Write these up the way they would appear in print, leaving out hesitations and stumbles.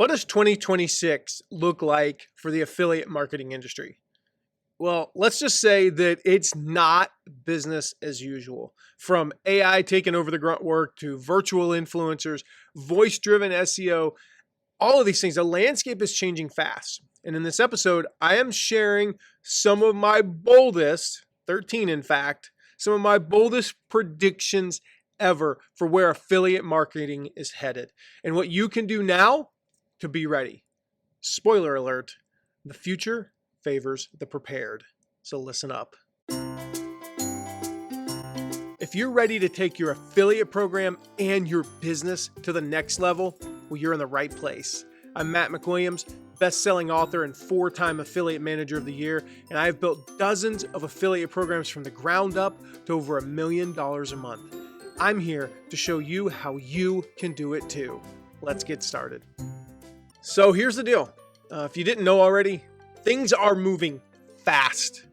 What does 2026 look like for the affiliate marketing industry? Well, let's just say that it's not business as usual. From AI taking over the grunt work to virtual influencers, voice driven SEO, all of these things, the landscape is changing fast. And in this episode, I am sharing some of my boldest, 13 in fact, some of my boldest predictions ever for where affiliate marketing is headed and what you can do now to be ready. Spoiler alert, the future favors the prepared. So listen up. If you're ready to take your affiliate program and your business to the next level, well, you're in the right place. I'm Matt McWilliams, best-selling author and 4-time affiliate manager of the year, and I've built dozens of affiliate programs from the ground up to over $1 million a month. I'm here to show you how you can do it too. Let's get started. So here's the deal. If you didn't know already, things are moving fast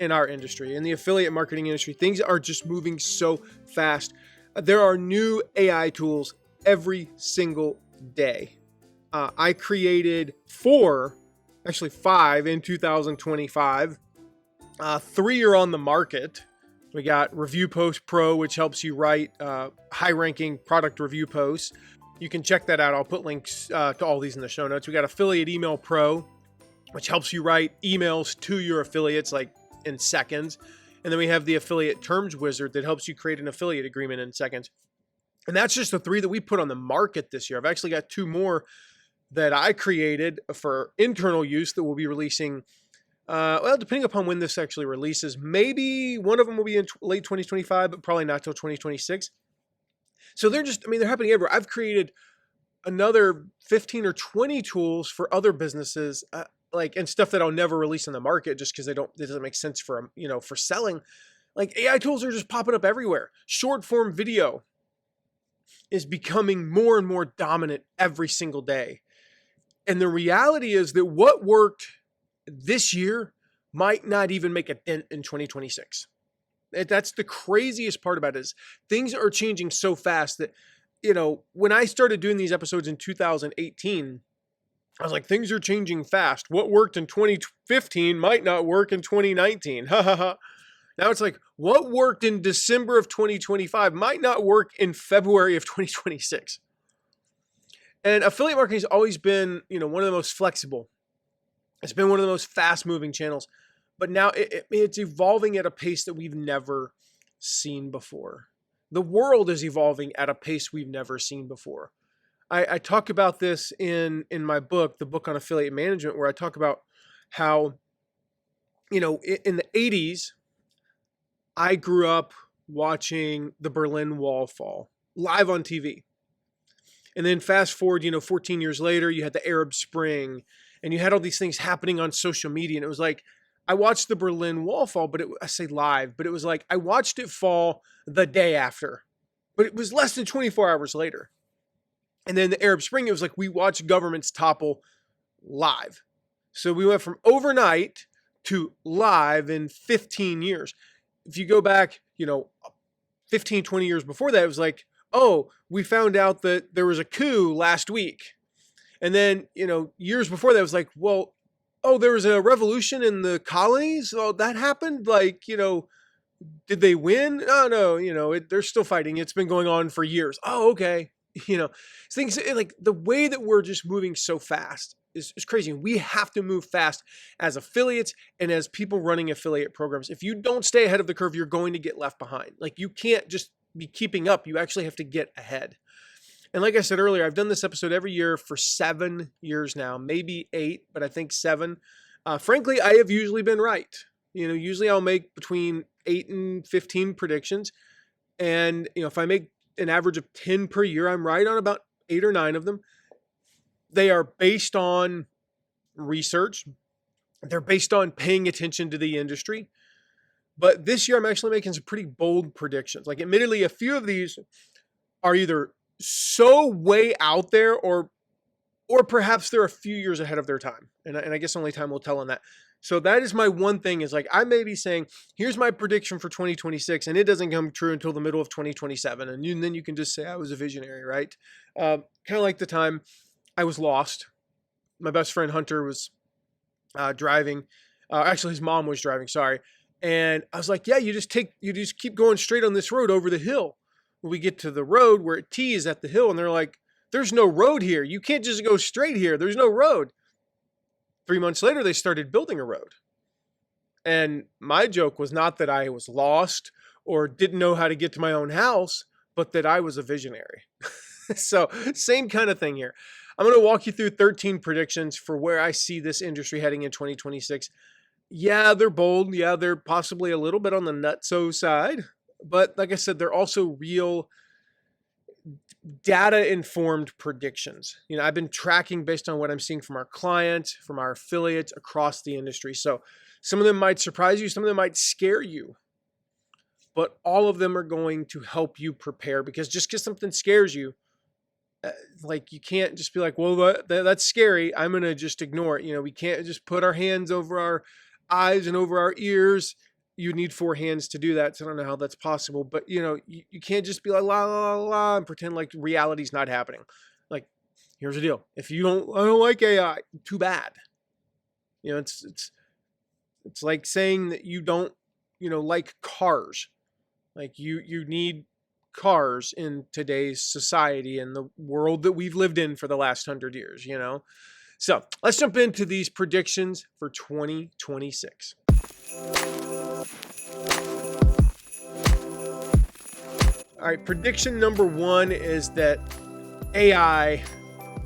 in our industry, in the affiliate marketing industry. Things are just moving so fast. There are new AI tools every single day. I created 5 in 2025. 3 are on the market. We got Review Post Pro, which helps you write high-ranking product review posts. You can check that out. I'll put links to all these in the show notes. We got Affiliate Email Pro, which helps you write emails to your affiliates like in seconds. And then we have the Affiliate Terms Wizard that helps you create an affiliate agreement in seconds. And that's just the 3 that we put on the market this year. I've actually got 2 more that I created for internal use that we'll be releasing. Depending upon when this actually releases, maybe one of them will be in late 2025, but probably not till 2026. So they're happening everywhere. I've created another 15 or 20 tools for other businesses, and stuff that I'll never release on the market just because it doesn't make sense for selling. Like AI tools are just popping up everywhere. Short form video is becoming more and more dominant every single day. And the reality is that what worked this year might not even make a dent in 2026. That's the craziest part about it is things are changing so fast that, when I started doing these episodes in 2018, I was like, things are changing fast. What worked in 2015 might not work in 2019. Ha ha ha. Now it's like, what worked in December of 2025 might not work in February of 2026. And affiliate marketing has always been, one of the most flexible. It's been one of the most fast-moving channels. But now it's evolving at a pace that we've never seen before. The world is evolving at a pace we've never seen before. I talk about this in my book, the book on affiliate management, where I talk about how, in the 80s, I grew up watching the Berlin Wall fall live on TV. And then fast forward, 14 years later, you had the Arab Spring and you had all these things happening on social media. And it was like, I watched the Berlin Wall fall, I say live, but it was like, I watched it fall the day after, but it was less than 24 hours later. And then the Arab Spring, it was like, we watched governments topple live. So we went from overnight to live in 15 years. If you go back, 15, 20 years before that, it was like, oh, we found out that there was a coup last week. And then, years before that, it was like, well, oh, there was a revolution in the colonies. Oh, that happened. Did they win? Oh, no, they're still fighting. It's been going on for years. Oh, okay. Things like the way that we're just moving so fast is crazy. We have to move fast as affiliates and as people running affiliate programs. If you don't stay ahead of the curve, you're going to get left behind. Like you can't just be keeping up. You actually have to get ahead. And like I said earlier, I've done this episode every year for 7 years now, maybe 8, but I think 7. Frankly, I have usually been right. Usually I'll make between 8 and 15 predictions. And, if I make an average of 10 per year, I'm right on about 8 or 9 of them. They are based on research. They're based on paying attention to the industry. But this year I'm actually making some pretty bold predictions. Like admittedly, a few of these are either so way out there or perhaps they're a few years ahead of their time. And I guess only time will tell on that. So that is my one thing is like, I may be saying, here's my prediction for 2026, and it doesn't come true until the middle of 2027. And then you can just say I was a visionary, right? Kind of like the time I was lost. My best friend Hunter was driving. Actually, his mom was driving. Sorry. And I was like, yeah, you just keep going straight on this road over the hill. When we get to the road where it tees at the hill, and they're like, there's no road here. You can't just go straight here. There's no road. 3 months later, they started building a road. And my joke was not that I was lost or didn't know how to get to my own house, but that I was a visionary. So same kind of thing here. I'm going to walk you through 13 predictions for where I see this industry heading in 2026. Yeah, they're bold. Yeah, they're possibly a little bit on the nutso side. But like I said, they're also real data-informed predictions. I've been tracking based on what I'm seeing from our clients, from our affiliates across the industry. So some of them might surprise you, some of them might scare you, but all of them are going to help you prepare, because just because something scares you, like you can't just be like, well, that's scary, I'm going to just ignore it. We can't just put our hands over our eyes and over our ears. You need 4 hands to do that. So I don't know how that's possible, but you can't just be like, la, la, la, la, and pretend like reality's not happening. Like, here's the deal. If I don't like AI, too bad. It's like saying that you don't, like cars. Like you need cars in today's society and the world that we've lived in for the last 100 years, So let's jump into these predictions for 2026. All right, prediction number 1 is that AI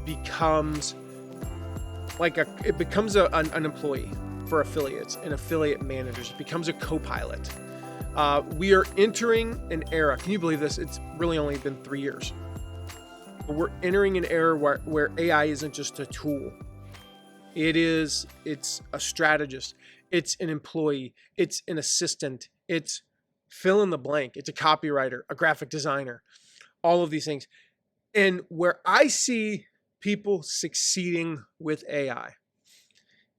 becomes an employee for affiliates and affiliate managers. It becomes a co-pilot. We are entering an era. Can you believe this? It's really only been 3 years. But we're entering an era where AI isn't just a tool. It's a strategist. It's an employee. It's an assistant. It's fill in the blank. It's a copywriter, a graphic designer, all of these things. And where I see people succeeding with AI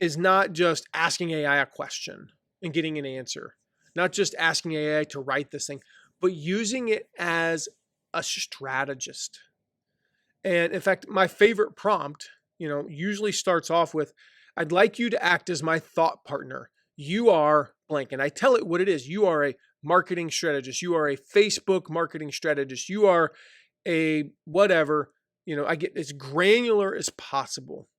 is not just asking AI a question and getting an answer, not just asking AI to write this thing, but using it as a strategist. And in fact, my favorite prompt, usually starts off with, I'd like you to act as my thought partner. You are blank. And I tell it what it is. You are a marketing strategist. You are a Facebook marketing strategist. You are a whatever. I get as granular as possible.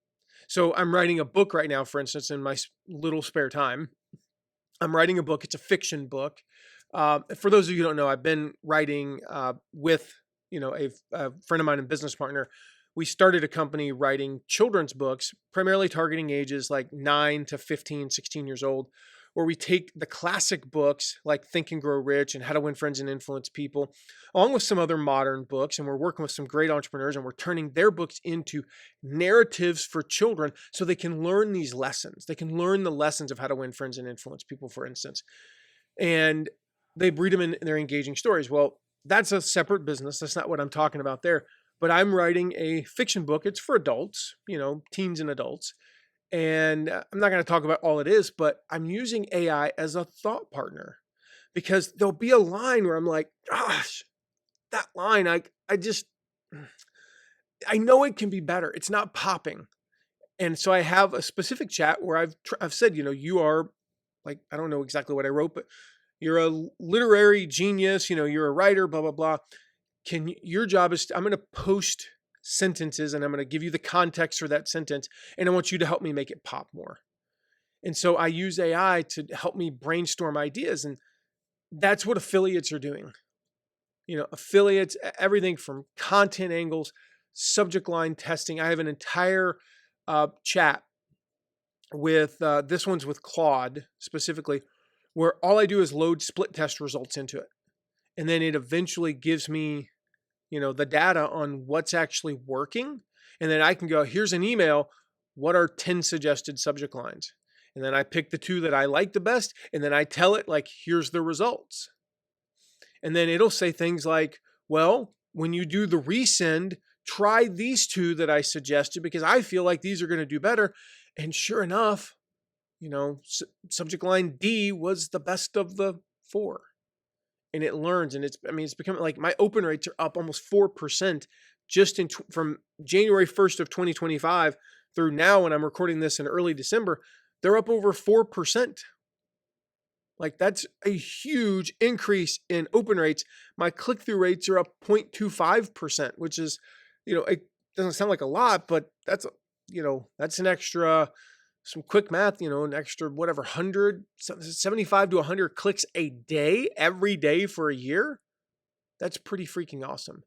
So I'm writing a book right now, for instance, in my little spare time. I'm writing a book. It's a fiction book. For those of you who don't know, I've been writing with a friend of mine and business partner. We started a company writing children's books, primarily targeting ages like 9 to 15, 16 years old, where we take the classic books like Think and Grow Rich and How to Win Friends and Influence People, along with some other modern books. And we're working with some great entrepreneurs, and we're turning their books into narratives for children so they can learn these lessons. They can learn the lessons of how to win friends and influence people, for instance. And they read them in their engaging stories. Well, that's a separate business. That's not what I'm talking about there. But I'm writing a fiction book. It's for adults, teens and adults. And I'm not going to talk about all it is, but I'm using AI as a thought partner, because there'll be a line where I'm like, gosh, that line, I know it can be better. It's not popping. And so I have a specific chat where I've said, you are like, I don't know exactly what I wrote, but you're a literary genius, you're a writer, blah, blah, blah. Your job is, I'm going to post sentences and I'm going to give you the context for that sentence. And I want you to help me make it pop more. And so I use AI to help me brainstorm ideas. And that's what affiliates are doing. Affiliates, everything from content angles, subject line testing. I have an entire chat with, this one's with Claude specifically, where all I do is load split test results into it. And then it eventually gives me, the data on what's actually working. And then I can go, here's an email. What are 10 suggested subject lines? And then I pick the 2 that I like the best. And then I tell it like, here's the results. And then it'll say things like, well, when you do the resend, try these 2 that I suggested, because I feel like these are going to do better. And sure enough, subject line D was the best of the 4. And it learns, and it's becoming like my open rates are up almost 4% just from January 1st of 2025 through now, when I'm recording this in early December, they're up over 4%. Like, that's a huge increase in open rates. My click-through rates are up 0.25%, which is, it doesn't sound like a lot, but that's an extra, some quick math, an extra, 75 to 100 clicks a day, every day for a year. That's pretty freaking awesome.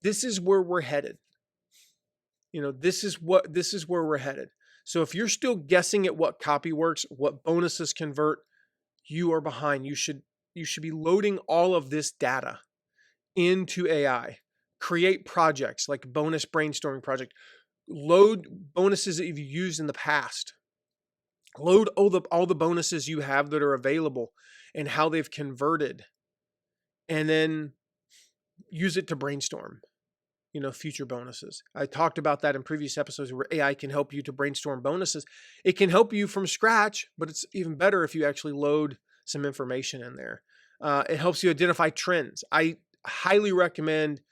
This is where we're headed. This is where we're headed. So if you're still guessing at what copy works, what bonuses convert, you are behind. You should be loading all of this data into AI. Create projects like bonus brainstorming project. Load bonuses that you've used in the past. Load all the bonuses you have that are available and how they've converted. And then use it to brainstorm, future bonuses. I talked about that in previous episodes where AI can help you to brainstorm bonuses. It can help you from scratch, but it's even better if you actually load some information in there. It helps you identify trends. I highly recommend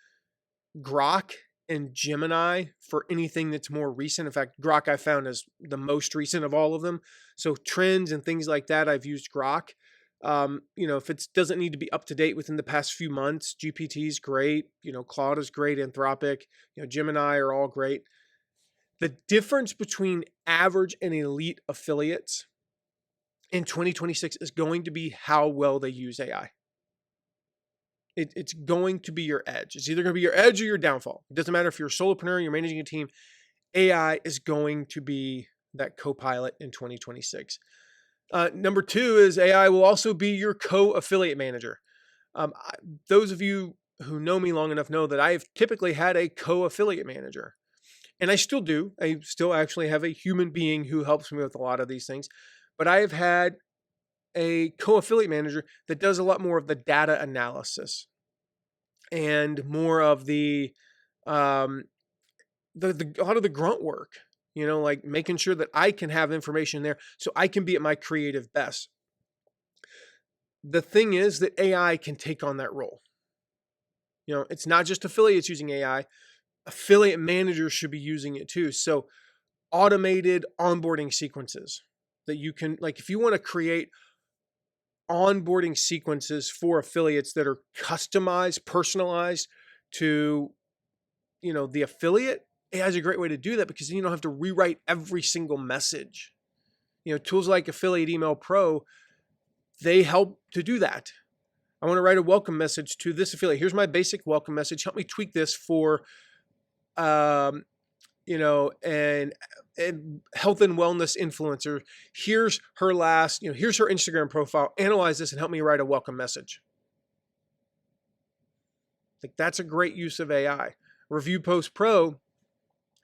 Grok and Gemini for anything that's more recent. In fact, Grok I found is the most recent of all of them. So trends and things like that, I've used Grok. If it doesn't need to be up to date within the past few months, GPT is great. Claude is great. Anthropic, Gemini are all great. The difference between average and elite affiliates in 2026 is going to be how well they use AI. It's going to be your edge. It's either going to be your edge or your downfall. It doesn't matter if you're a solopreneur, you're managing a team. AI is going to be that co-pilot in 2026. Number two is AI will also be your co-affiliate manager. Those of you who know me long enough know that I have typically had a co-affiliate manager. And I still do. I still actually have a human being who helps me with a lot of these things. But I have had a co-affiliate manager that does a lot more of the data analysis and more of a lot of the grunt work, like making sure that I can have information there so I can be at my creative best. The thing is that AI can take on that role. It's not just affiliates using AI. Affiliate managers should be using it too. So automated onboarding sequences that you can, like, if you want to create onboarding sequences for affiliates that are customized, personalized to, the affiliate, AI is a great way to do that because then you don't have to rewrite every single message. Tools like Affiliate Email Pro, they help to do that. I want to write a welcome message to this affiliate. Here's my basic welcome message. Help me tweak this for, and health and wellness influencer. Here's her here's her Instagram profile. Analyze this and help me write a welcome message. Like, that's a great use of AI. Review Post Pro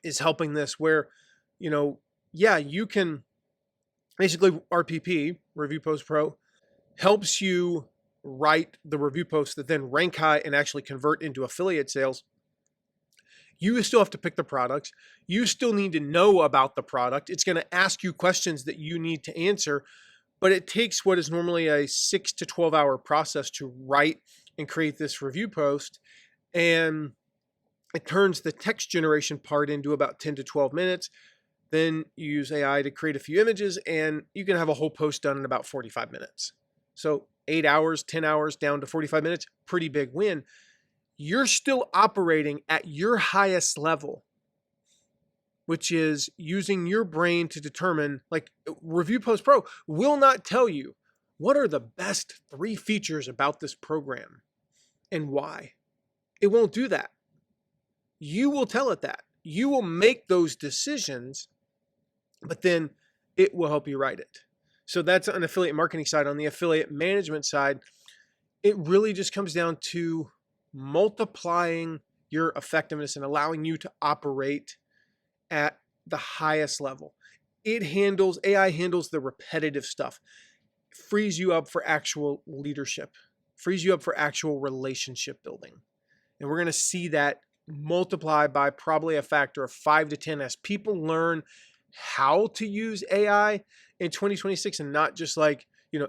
is helping this where, you can basically RPP, Review Post Pro, helps you write the review posts that then rank high and actually convert into affiliate sales. You still have to pick the products. You still need to know about the product. It's going to ask you questions that you need to answer, but it takes what is normally a 6 to 12 hour process to write and create this review post. And it turns the text generation part into about 10 to 12 minutes. Then you use AI to create a few images and you can have a whole post done in about 45 minutes. So 8 hours, 10 hours down to 45 minutes, pretty big win. You're still operating at your highest level, which is using your brain to determine, like, Review Post Pro will not tell you what are the best 3 features about this program and why. It won't do that. You will tell it that. You will make those decisions, but then it will help you write it. So that's on the affiliate marketing side. On the affiliate management side, it really just comes down to multiplying your effectiveness and allowing you to operate at the highest level. AI handles the repetitive stuff, frees you up for actual leadership, frees you up for actual relationship building. And we're going to see that multiply by probably a factor of 5 to 10 as people learn how to use AI in 2026 and not just like,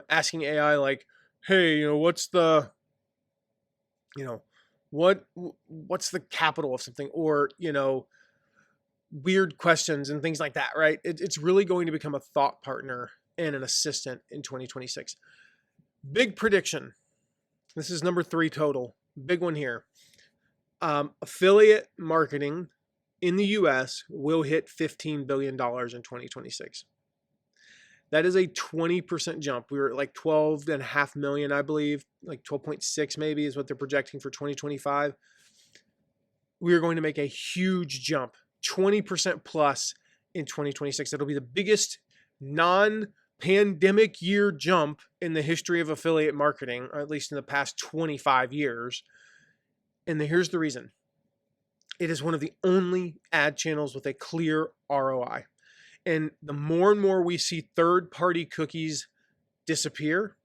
asking AI like, hey, what's the, what's the capital of something, or weird questions and things like that, right? It's really going to become a thought partner and an assistant in 2026. Big prediction. This is number 3 total. Big one here. Affiliate marketing in the US will hit $15 billion in 2026. That is a 20% jump. We were at like 12.5 million, I believe, like 12.6 maybe is what they're projecting for 2025. We are going to make a huge jump, 20% plus in 2026. That'll be the biggest non-pandemic year jump in the history of affiliate marketing, or at least in the past 25 years. And here's the reason. It is one of the only ad channels with a clear ROI. And the more and more we see third-party cookies disappear,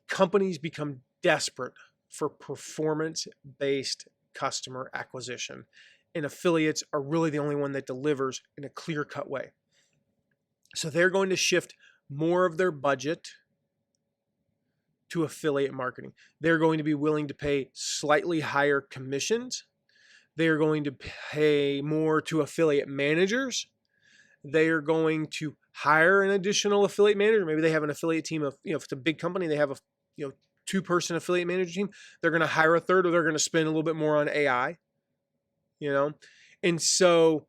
companies become desperate for performance-based customer acquisition. And affiliates are really the only one that delivers in a clear-cut way. So they're going to shift more of their budget to affiliate marketing. They're going to be willing to pay slightly higher commissions. They're going to pay more to affiliate managers. They are going to hire an additional affiliate manager. Maybe they have an affiliate team of, if it's a big company, they have a 2-person affiliate manager team. They're going to hire a third, or they're going to spend a little bit more on AI, And so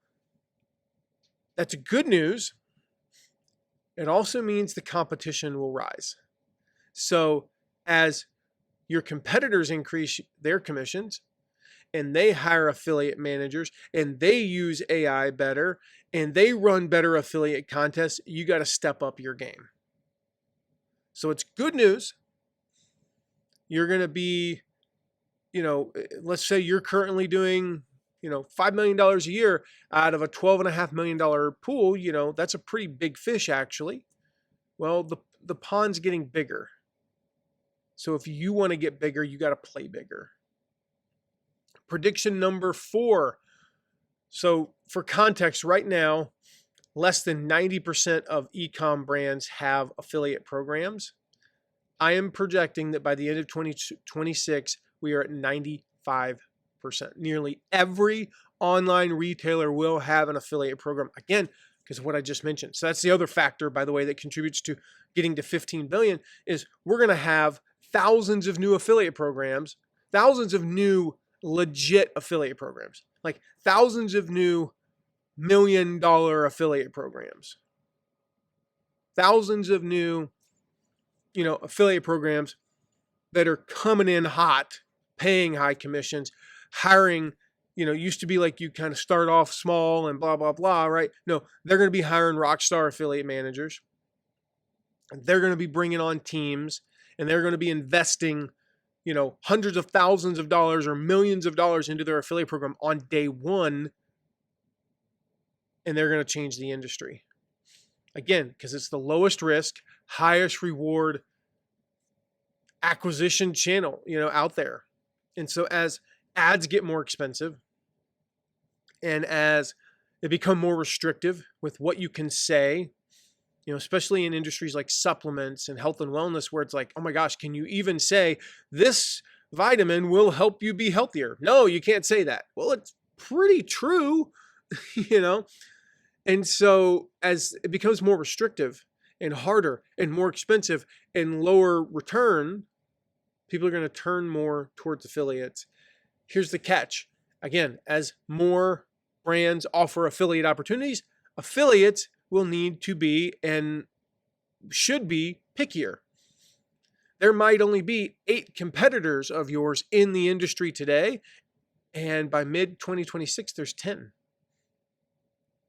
that's good news. It also means the competition will rise. So as your competitors increase their commissions, and they hire affiliate managers, and they use AI better, and they run better affiliate contests, you got to step up your game. So it's good news. You're going to be, let's say you're currently doing, $5 million a year out of a $12.5 million pool. That's a pretty big fish, actually. Well, the pond's getting bigger. So if you want to get bigger, you got to play bigger. Prediction number 4. So for context, right now, less than 90% of e-com brands have affiliate programs. I am projecting that by the end of 2026, we are at 95%. Nearly every online retailer will have an affiliate program. Again, because of what I just mentioned. So that's the other factor, by the way, that contributes to getting to 15 billion is we're going to have thousands of new affiliate programs, thousands of new legit affiliate programs, like thousands of new $1 million affiliate programs, thousands of new, affiliate programs that are coming in hot, paying high commissions, hiring, used to be like you kind of start off small and blah, blah, blah, right? No, they're going to be hiring rock star affiliate managers. They're going to be bringing on teams, and they're going to be investing hundreds of thousands of dollars or millions of dollars into their affiliate program on day one, and they're going to change the industry. Again, because it's the lowest risk, highest reward acquisition channel, out there. And so as ads get more expensive, and as they become more restrictive with what you can say, especially in industries like supplements and health and wellness, where it's like, oh my gosh, can you even say this vitamin will help you be healthier? No, you can't say that. Well, it's pretty true, And so as it becomes more restrictive and harder and more expensive and lower return, people are going to turn more towards affiliates. Here's the catch. Again, as more brands offer affiliate opportunities, affiliates will need to be and should be pickier. There might only be 8 competitors of yours in the industry today, and by mid-2026, there's 10.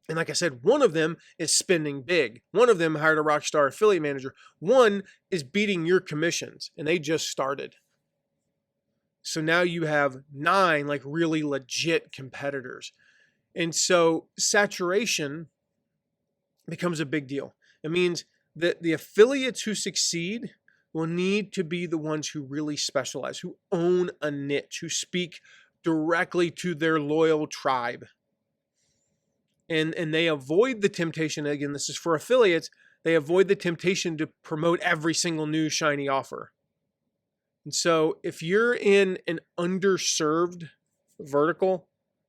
And like I said, one of them is spending big. One of them hired a rockstar affiliate manager. One is beating your commissions, and they just started. So now you have 9 like really legit competitors. And so saturation becomes a big deal. It means that the affiliates who succeed will need to be the ones who really specialize, who own a niche, who speak directly to their loyal tribe. And they avoid the temptation, again, this is for affiliates, they avoid the temptation to promote every single new shiny offer. And so if you're in an underserved vertical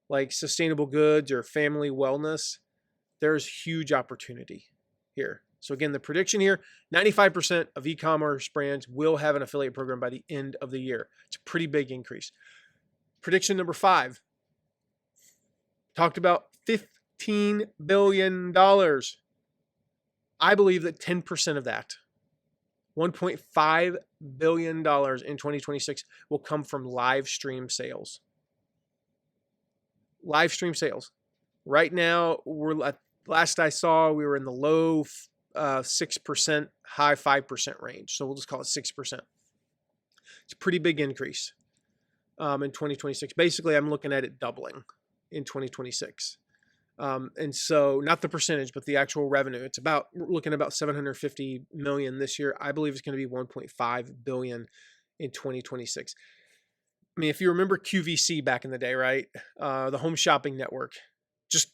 like sustainable goods or family wellness, there's huge opportunity here. So again, the prediction here, 95% of e-commerce brands will have an affiliate program by the end of the year. It's a pretty big increase. Prediction number 5, talked about $15 billion. I believe that 10% of that, $1.5 billion in 2026, will come from live stream sales. Live stream sales. Right now, last I saw, we were in the low 6%, high 5% range. So we'll just call it 6%. It's a pretty big increase in 2026. Basically, I'm looking at it doubling in 2026. And so not the percentage, but the actual revenue. It's about, we're looking at about 750 million this year. I believe it's going to be 1.5 billion in 2026. I mean, if you remember QVC back in the day, right? The home shopping network. Just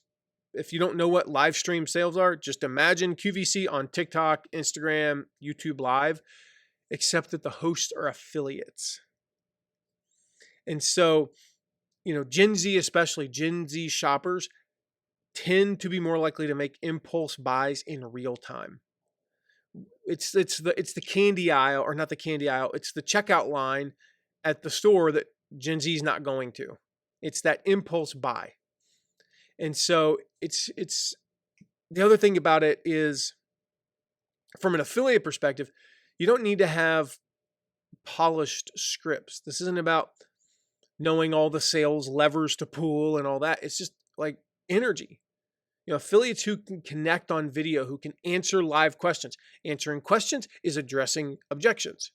if you don't know what live stream sales are, just imagine QVC on TikTok, Instagram, YouTube Live, except that the hosts are affiliates. And so, Gen Z, especially Gen Z shoppers, tend to be more likely to make impulse buys in real time. It's the candy aisle, or not the candy aisle, it's the checkout line at the store that Gen Z is not going to. It's that impulse buy. And so it's the other thing about it is, from an affiliate perspective, you don't need to have polished scripts. This isn't about knowing all the sales levers to pull and all that. It's just like energy. Affiliates who can connect on video, who can answer live questions. Answering questions is addressing objections.